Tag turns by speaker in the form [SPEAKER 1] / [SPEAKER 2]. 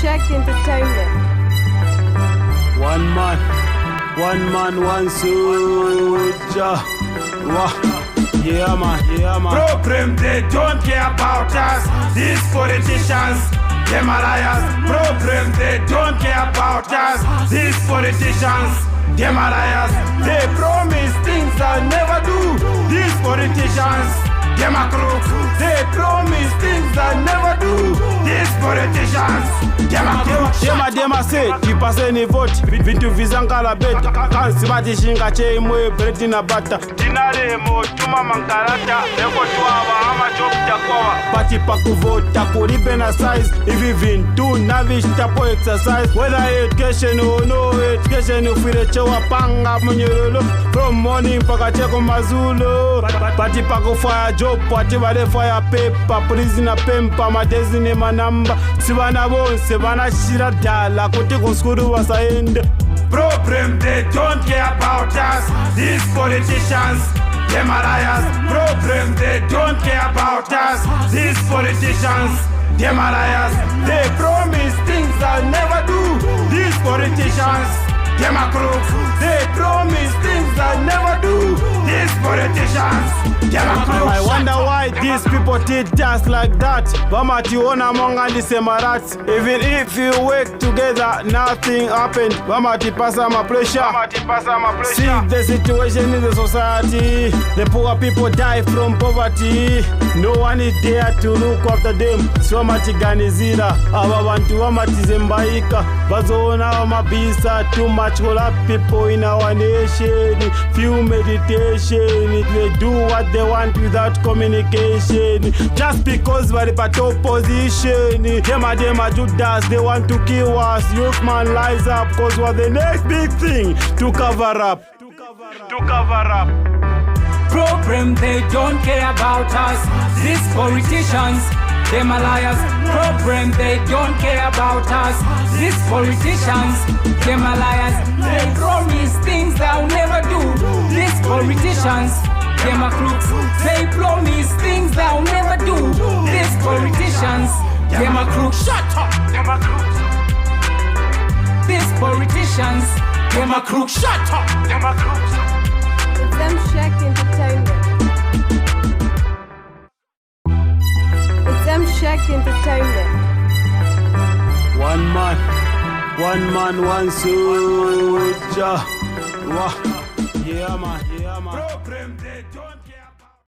[SPEAKER 1] Check Entertainment.
[SPEAKER 2] One man, one soldier. Yeah man.
[SPEAKER 3] Problem, they don't care about us. These politicians, them are liars. Problem, they don't care about us. These politicians, them are liars. They promise things they'll never do. These politicians, them are crooks. They promise things they'll never do. These politicians, them are crooks.
[SPEAKER 2] Dema say, tipase ni vote. Vitu vizangala beta. Kansi bati shinga che imwe breti na bata. Tinare mo tuma mankarata. Eko tuawa ama chopta kwa. Pati pa kuvota kuribe na size. Ivi vintu navish tapo exercise. Whether education or no education, ufire chewa panga mnyololo. From morning paka cheko mazulo. Pati pa kufaya job, pati vale fire paper. Prisoner pempa, madezi ne manamba. Sibana bonse, bana shira dala. Kote konskuru wasaende.
[SPEAKER 3] Problem, they don't care about us. These politicians, them are liars. Problem, they don't care about us. These politicians, them are liars. They promise things they'll never do. These politicians, them are crooks. They promise things they'll never do. These politicians, them are crooks.
[SPEAKER 2] I wonder why these people did just like that. Vamationa monga the same rats. Even if you work together, nothing happened. Vamati pasa ma pressure. See the situation in the society. The poor people die from poverty. No one is there to look after them. Swamatiganizira. Aba bantu vamatizembaika. Bazona vamabisa. Too much corrupt people in our nation. Few meditation. They do what they want without communication. Just because we're in opposition. Dema Judas, they want to kill us. Youth man lies up because we're the next big thing to cover up.
[SPEAKER 4] Problem, they don't care about us. These politicians, them are liars. Problem, they don't care about us. These politicians, them are liars. They promise things they'll never do. These politicians, them are crooks. They promise things they'll never do. These politicians, them are crooks. Shut up, them are crooks. These politicians, them are crooks. Shut up, them are crooks.
[SPEAKER 1] It's them Check Entertainment. It's them Check Entertainment.
[SPEAKER 2] One man, one soldier. Yeah man.
[SPEAKER 3] Problem, they don't